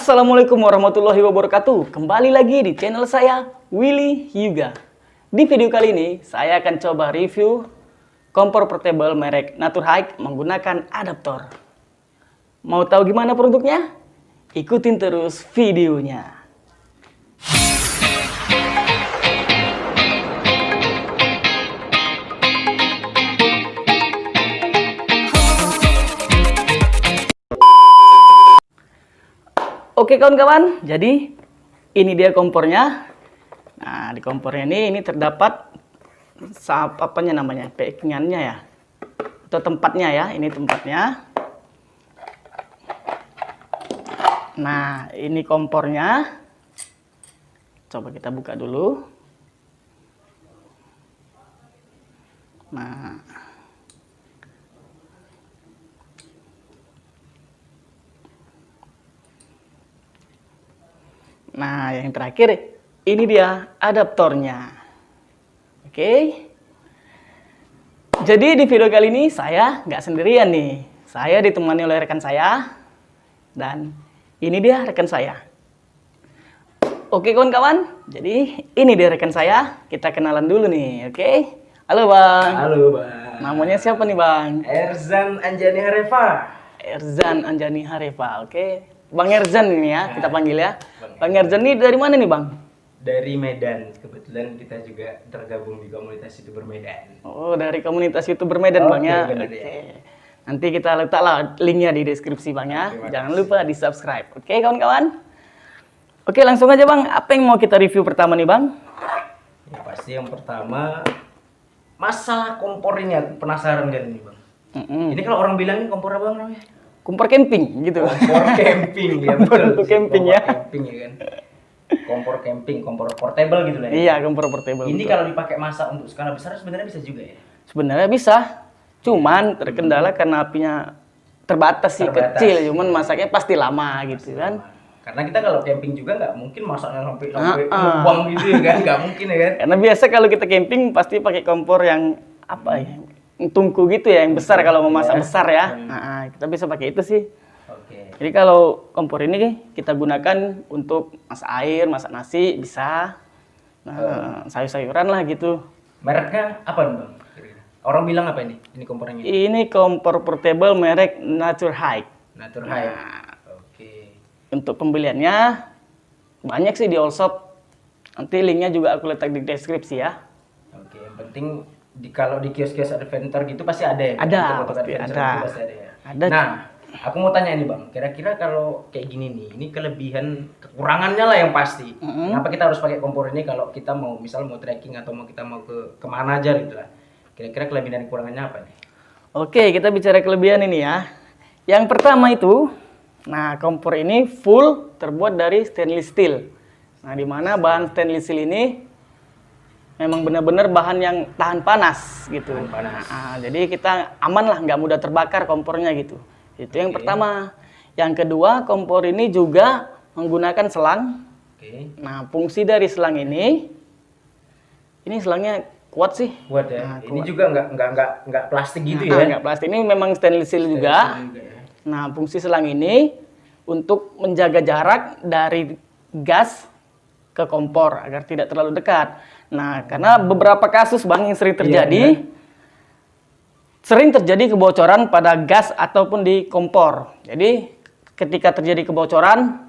Assalamualaikum warahmatullahi wabarakatuh. Kembali lagi di channel saya, Willy Hyuga. Di video kali ini, saya akan coba review kompor portable merek Naturhaik menggunakan adaptor. Mau tahu gimana produknya? Ikutin terus videonya. Oke kawan-kawan, jadi ini dia kompornya. Nah, di kompornya ini terdapat apanya namanya, packingannya ya, atau tempatnya ya. Ini tempatnya. Nah, ini kompornya. Coba kita buka dulu. Nah, yang terakhir, ini dia adaptornya. Oke. Jadi di video kali ini saya nggak sendirian nih. Saya ditemani oleh rekan saya. Dan ini dia rekan saya. Oke kawan-kawan, jadi ini dia rekan saya. Kita kenalan dulu nih, oke? Halo Bang. Halo Bang. Namanya siapa nih Bang? Erzan Anjani Harefa. Erzan Anjani Harefa, oke. Bang Erzan ini ya, kita panggil ya. Bang Erzan ini dari mana nih Bang? Dari Medan. Kebetulan kita juga tergabung di komunitas YouTuber Medan. Oh, dari komunitas YouTuber Medan Bang ya. Bener, Oke. ya. Nanti kita letaklah linknya di deskripsi Bang ya. Jangan lupa di subscribe. Oke kawan-kawan. Oke langsung aja Bang. Apa yang mau kita review pertama nih Bang? Ya pasti yang pertama masalah kompor ini, aku penasaran kan ini Bang. Ini kalau orang bilang ini kompor apa Bang namanya? Kompor camping gitu. Kompor camping ya Kompor betul. untuk camping ya. Kompor camping ya kan. Kompor camping, kompor portable gitu lah. Iya, kompor portable. Ini betul. kalau dipakai masak untuk skala besar sebenarnya bisa juga ya. Sebenarnya bisa. Cuman terkendala karena apinya terbatas sih, Terbatas. kecil. Cuman masaknya pasti lama gitu kan. Karena kita kalau camping juga nggak mungkin masaknya sampai mukbang gitu ya kan, nggak mungkin ya kan. Karena biasa kalau kita camping pasti pakai kompor yang apa ya? Tungku gitu ya, yang besar kalau mau masak besar ya. Nah, kita bisa pakai itu sih. Oke. Jadi kalau kompor ini kita gunakan untuk masak air, masak nasi bisa. Nah, sayur-sayuran lah gitu. Mereknya apa nih Bang? Kira-kira? Orang bilang apa ini? Ini kompornya? Ini kompor portable merek Naturhaik. Naturhaik. Nah, Oke. untuk pembeliannya banyak sih di all shop. Nanti linknya juga aku letak di deskripsi ya. Oke. Yang penting kalau di kios-kios adventure gitu pasti ada ya? Ada, Untuk pasti adventure ada. gitu pasti ada ya? Ada. Nah, aku mau tanya nih Bang. Kira-kira kalau kayak gini nih, ini kelebihan, kekurangannya lah yang pasti. Kenapa kita harus pakai kompor ini kalau kita mau misal mau trekking atau kita mau ke kemana aja gitu lah. Kira-kira kelebihan dan kekurangannya apa nih? Oke, kita bicara kelebihan ini ya. Yang pertama itu, nah kompor ini full terbuat dari stainless steel. Nah, di mana bahan stainless steel ini memang benar-benar bahan yang tahan panas gitu. Tahan panas. Nah, jadi kita aman lah, nggak mudah terbakar kompornya gitu. Itu yang pertama. Yang kedua, kompor ini juga menggunakan selang. Oke. Nah, fungsi dari selang ini selangnya kuat sih. Buat ya. Nah, Ini kuat. juga nggak plastik gitu Nah, ya. nggak plastik, ini memang stainless steel juga. Stainless steel juga ya. Nah, fungsi selang ini untuk menjaga jarak dari gas ke kompor agar tidak terlalu dekat. Nah, karena beberapa kasus Bang yang sering terjadi, sering terjadi kebocoran pada gas ataupun di kompor. Jadi, ketika terjadi kebocoran,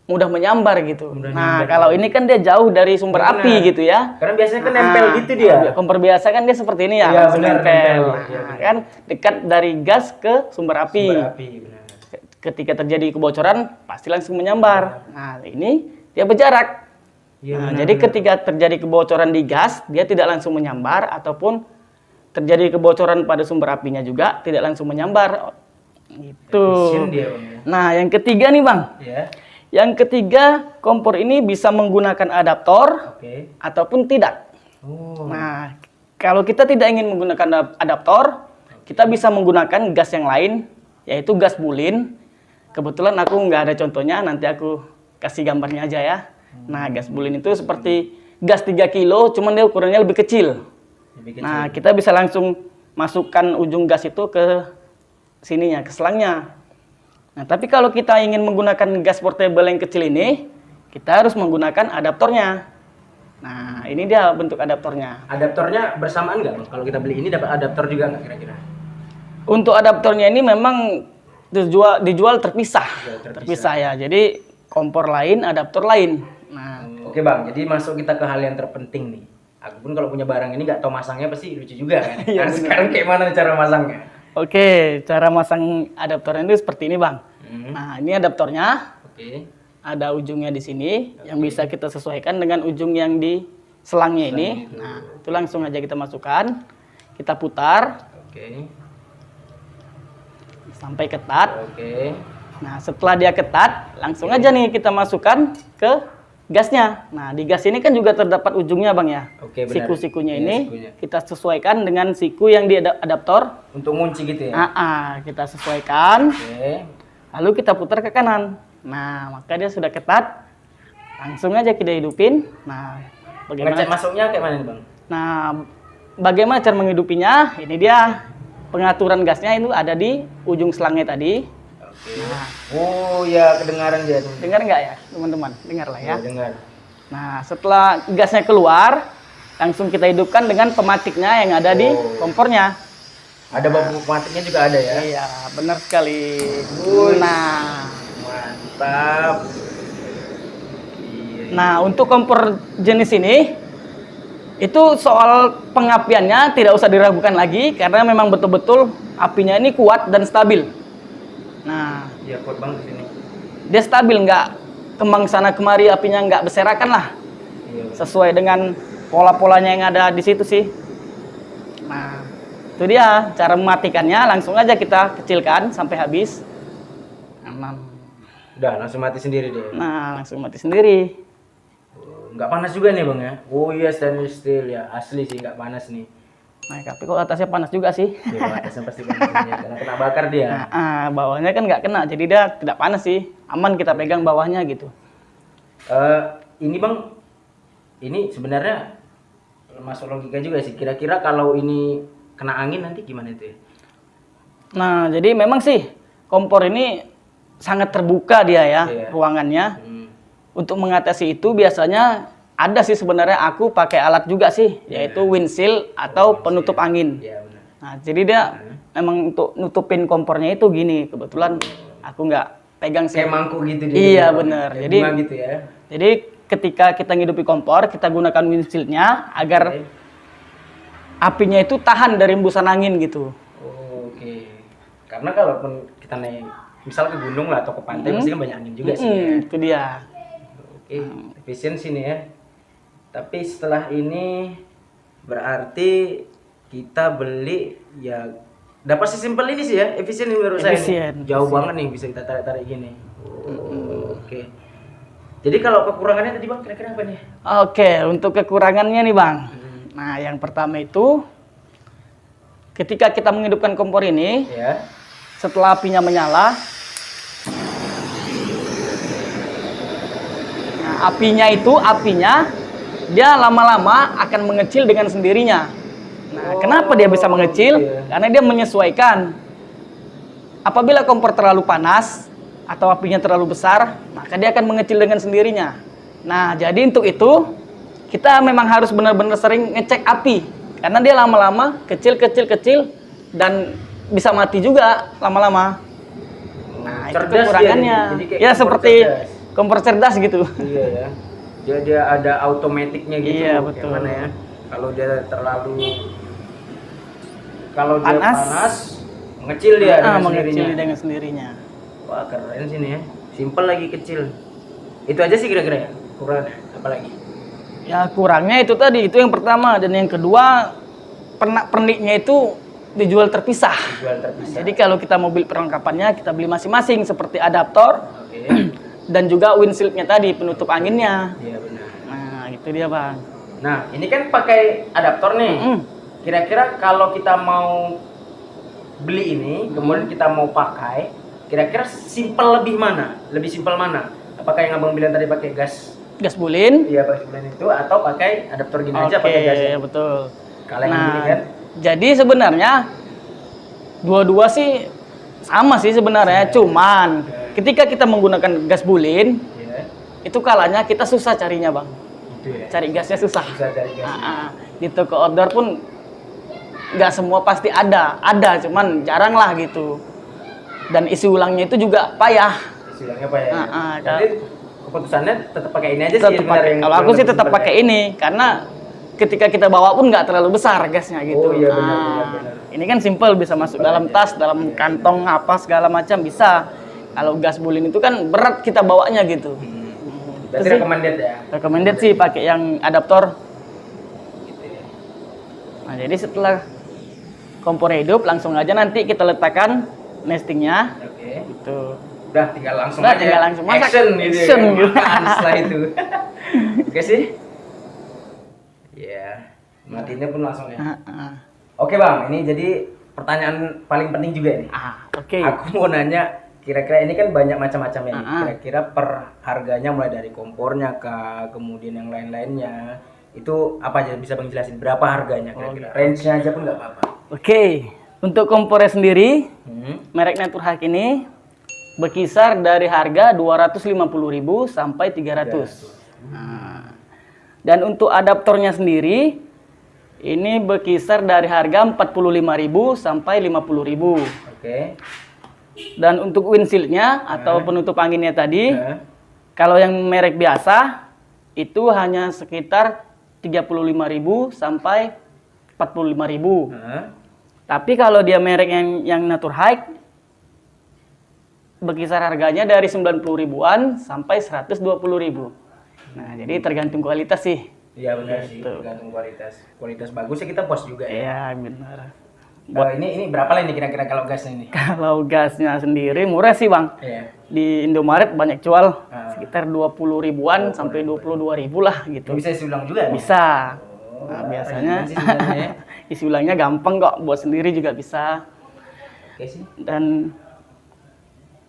mudah menyambar gitu. Mudah Nah, nyambar. kalau ini kan dia jauh dari sumber Benar. api gitu ya. Karena biasanya kan nempel gitu dia. Kompor biasa kan dia seperti ini ya, Iya, langsung benar, nempel. nempel. Nah, Iya, benar. kan dekat dari gas ke sumber api. Sumber api, benar. Ketika terjadi kebocoran pasti langsung menyambar. Nah, ini dia berjarak. Iya, Nah, benar, jadi benar. ketika terjadi kebocoran di gas, dia tidak langsung menyambar ataupun terjadi kebocoran pada sumber apinya juga tidak langsung menyambar. Gitu. Efisien dia, Bang, ya. Nah, yang ketiga nih, Bang. Ya. Yang ketiga, kompor ini bisa menggunakan adaptor Oke. ataupun tidak. Oh. Nah, kalau kita tidak ingin menggunakan adaptor, kita bisa menggunakan gas yang lain, yaitu gas bulin. Kebetulan aku nggak ada contohnya, nanti aku kasih gambarnya aja ya. Nah, gas bulin itu seperti gas 3 kilo, cuman dia ukurannya lebih kecil. Lebih kecil. Nah, kita bisa langsung masukkan ujung gas itu ke sininya, ke selangnya. Nah, tapi kalau kita ingin menggunakan gas portable yang kecil ini, kita harus menggunakan adaptornya. Nah, ini dia bentuk adaptornya. Adaptornya bersamaan nggak Bang? Kalau kita beli ini dapat adaptor juga nggak kira-kira? Untuk adaptornya ini memang dijual terpisah. Terpisah ya. Jadi kompor lain, adaptor lain. Nah, Oke Bang, jadi masuk kita ke hal yang terpenting nih. Aku pun kalau punya barang ini nggak tahu masangnya pasti lucu juga kan. Iya, Nah, sekarang kayak mana cara masangnya? oke, cara masang adaptornya itu seperti ini, Bang. Nah, ini adaptornya. Oke. Ada ujungnya di sini yang bisa kita sesuaikan dengan ujung yang di selangnya ini. Nah, itu langsung aja kita masukkan. Kita putar Oke. sampai ketat. Oke. Nah, setelah dia ketat, langsung aja nih kita masukkan ke gasnya. Nah, di gas ini kan juga terdapat ujungnya, Bang ya. Oke, benar. Siku-sikunya Iya, ini sikunya. kita sesuaikan dengan siku yang di adaptor. Untuk ngunci gitu ya. Kita sesuaikan. Oke. Lalu kita putar ke kanan. Nah, maka dia sudah ketat. Langsung aja kita hidupin. Nah, Ngecek bagaimana? masuknya kayak mana nih Bang? Nah, bagaimana cara menghidupinya? Ini dia pengaturan gasnya itu ada di ujung selangnya tadi. Oke. Oh ya, kedengaran dia tuh. Dengar nggak ya, teman-teman? Dengar lah ya. Dengar. Nah, setelah gasnya keluar, langsung kita hidupkan dengan pematiknya yang ada di kompornya. Ada bambu pematiknya juga ada ya. Iya, benar sekali. Nah, Mantap. Iya. nah untuk kompor jenis ini, itu soal pengapiannya tidak usah diragukan lagi karena memang betul-betul apinya ini kuat dan stabil. Nah, Iya, kuat banget sini. dia stabil, nggak kembang sana kemari, apinya nggak berserakan lah. Iya. Sesuai dengan pola-polanya yang ada di situ sih. Nah, itu dia cara mematikannya. Langsung aja kita kecilkan sampai habis. Udah langsung mati sendiri deh. Nah, langsung mati sendiri. Nggak panas juga nih Bang ya. Oh iya, stainless steel ya. Asli sih nggak panas nih. Nah, tapi kok atasnya panas juga sih. Ya, atasnya pasti panas ya, karena kena bakar dia. Bawahnya kan nggak kena, jadi dia tidak panas sih. Aman kita pegang bawahnya gitu. Ini Bang, ini sebenarnya masuk logika juga sih. Kira-kira kalau ini kena angin nanti gimana itu ya? Nah, jadi memang sih kompor ini sangat terbuka dia ya, Iya. ruangannya. Untuk mengatasi itu biasanya ada sih sebenarnya aku pakai alat juga sih, yaitu windshield atau penutup angin. Iya benar. Nah, jadi dia memang untuk nutupin kompornya itu gini. Kebetulan aku nggak pegang sih. Kayak mangkuk gitu dia. Iya, benar. Kayak Jadi bunga gitu ya. Jadi ketika kita ngidupi kompor, kita gunakan windshieldnya agar Oke. apinya itu tahan dari embusan angin gitu. Oh, oke. Karena kalaupun kita naik misal ke gunung lah atau ke pantai pasti kan banyak angin juga sih ya. Itu dia. Oke, efisiensi nih ya. Tapi setelah ini berarti kita beli ya dapat sesimpel ini sih ya, efisien menurut saya. Efisien. Jauh banget nih bisa kita tarik-tarik gini. Oke. Jadi kalau kekurangannya tadi Bang kira-kira apa nih? Oke, untuk kekurangannya nih Bang. Nah, yang pertama itu ketika kita menghidupkan kompor ini, Ya. setelah apinya menyala, nah, apinya dia lama-lama akan mengecil dengan sendirinya. Nah, kenapa dia bisa mengecil? iya. Karena dia menyesuaikan. Apabila kompor terlalu panas atau apinya terlalu besar, maka dia akan mengecil dengan sendirinya. Nah, jadi untuk itu kita memang harus benar-benar sering ngecek api karena dia lama-lama kecil dan bisa mati juga lama-lama. Nah, itu Cerdas dia kekurangannya. nih. Jadi kayak Ya kompor seperti cerdas. kompor cerdas gitu. Iya ya. Dia ada automaticnya gitu. Iya, Yang betul. mana ya? Kalau dia panas, mengecil dia dengan Mengecil sendirinya. dengan sendirinya. Wah keren sih nih ya. Simple lagi kecil. Itu aja sih kira-kira ya. Kurang apa lagi? Ya kurangnya itu tadi, itu yang pertama. Dan yang kedua, pernak-perniknya itu dijual terpisah. Jual terpisah. Jadi kalau kita mau beli perlengkapannya, kita beli masing-masing seperti adaptor Oke. dan juga windshieldnya tadi, penutup anginnya. Iya benar. Nah, itu dia Bang. Nah ini kan pakai adaptor nih. Kira-kira kalau kita mau beli ini, kemudian kita mau pakai, kira-kira simpel lebih mana? Lebih simpel mana? Apakah yang abang bilang tadi pakai gas? Gas bulin. Iya pakai bulan itu atau pakai adaptor gini aja pakai gas? Oke, betul. Kalau yang gini kan? Jadi sebenarnya dua-dua sih Sama sih sebenarnya, cuman ketika kita menggunakan gas bulin, Iya. itu kalanya kita susah carinya bang. Gitu ya. Cari gasnya susah. Susah cari gas. Di toko outdoor pun nggak semua pasti ada, cuman jarang lah gitu. Dan isi ulangnya itu juga payah. Silangnya apa ya? Kalau- Jadi keputusannya tetap pakai ini aja sih. Tetap pakai. Kalau aku sih tetap pakai ini, karena ketika kita bawa pun nggak terlalu besar gasnya gitu. Oh iya benar. Ini kan simple, bisa masuk dalam tas, dalam kantong apa segala macam bisa. Kalau gas bulin itu kan berat kita bawanya gitu. Berarti Itu sih. recommended ya. Recommended sih pakai yang adaptor. Gitu ya. Nah, jadi setelah kompornya hidup, langsung aja nanti kita letakkan nestingnya. Oke. Gitu. Udah tinggal langsung Udah, aja. tinggal langsung masak. Action gitu. Action ya. gitu. Makan setelah itu. Oke sih. Ya. Matinya pun langsung ya. Oke bang, ini jadi pertanyaan paling penting juga nih. Oke. Aku mau nanya, kira-kira ini kan banyak macam-macam ya. nih. Ah. Kira-kira per harganya mulai dari kompornya kah, kemudian yang lain-lainnya. Itu apa aja bisa bang jelasin? Berapa harganya kira-kira? Range-nya aja pun nggak apa-apa. Oke. Untuk kompornya sendiri, merek Naturhack ini berkisar dari harga 250.000 sampai 300. Nah, dan untuk adaptornya sendiri ini berkisar dari harga 45.000 sampai 50.000. Oke. Dan untuk windshieldnya atau penutup anginnya tadi, Nah, kalau yang merek biasa itu hanya sekitar 35.000 sampai 45.000. nah. Tapi kalau dia merek yang Naturhack berkisar harganya dari 90 ribuan sampai 120.000. Nah, jadi tergantung kualitas sih. Iya benar sih, tergantung kualitas. Kualitas bagus ya kita post juga ya. Iya, benar. Wah, ini berapa lah ini kira-kira kalau gasnya ini? Kalau gasnya sendiri murah sih, Bang. Iya. Di Indomaret banyak jual Ah. sekitar 20 ribuan sampai 22.000 lah gitu. Bisa isi ulang juga? Bisa. Oh, Nah, biasanya ringan sih sebenarnya ya. isi ulangnya gampang kok, buat sendiri juga bisa. Oke sih. Dan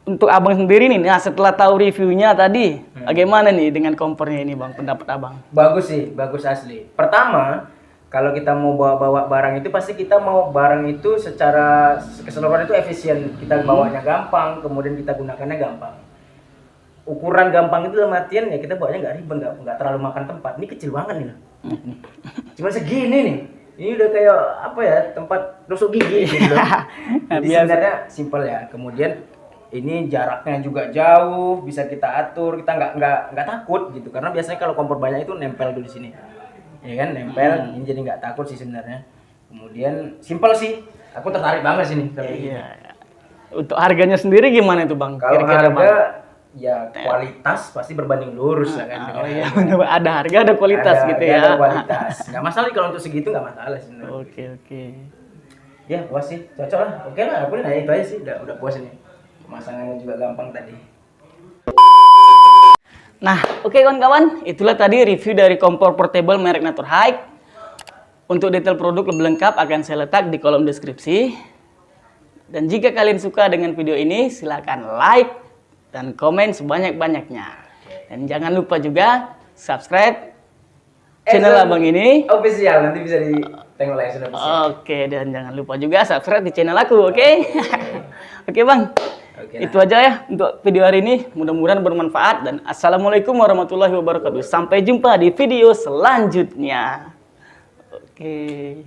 untuk abang sendiri nih, nah setelah tahu reviewnya tadi, bagaimana nih dengan kompornya ini bang, pendapat abang? Bagus sih, bagus asli. Pertama, kalau kita mau bawa-bawa barang itu pasti kita mau barang itu secara keseluruhan itu efisien. Kita bawanya gampang, kemudian kita gunakannya gampang. Ukuran gampang itu dalam artian ya kita bawanya nggak ribet, nggak terlalu makan tempat. Ini kecil banget nih. Cuma segini nih. Ini udah kayak apa ya, tempat tusuk gigi gitu. Jadi sebenarnya simple ya. Kemudian ini jaraknya juga jauh, bisa kita atur, kita nggak takut gitu. Karena biasanya kalau kompor banyak itu nempel dulu di sini, ya kan, nempel. Ini jadi nggak takut sih sebenarnya. Kemudian simple sih, aku tertarik banget sih nih. Iya. Untuk harganya sendiri gimana itu bang? Kalau Kira-kira, harga ya kualitas pasti berbanding lurus lah kan. Oh iya, bener. Ada harga, ada kualitas gitu ya. Ada kualitas. Nggak masalah kalau untuk segitu nggak masalah sebenarnya. Oke. Ya puas sih, cocok lah. Oke lah, aku nanya itu aja sih, udah puas ini. Pemasangannya juga gampang tadi. Nah, oke kawan-kawan, itulah tadi review dari kompor portable merek Naturhack. Untuk detail produk lebih lengkap akan saya letak di kolom deskripsi. Dan jika kalian suka dengan video ini, silakan like dan komen sebanyak-banyaknya. Dan jangan lupa juga subscribe channel abang ini. Official, nanti bisa ditengok langsung official. Oke, dan jangan lupa juga subscribe di channel aku, oke? Oke bang, Oke, itu aja ya untuk video hari ini. Mudah-mudahan bermanfaat dan assalamualaikum warahmatullahi wabarakatuh. Sampai jumpa di video selanjutnya. Oke.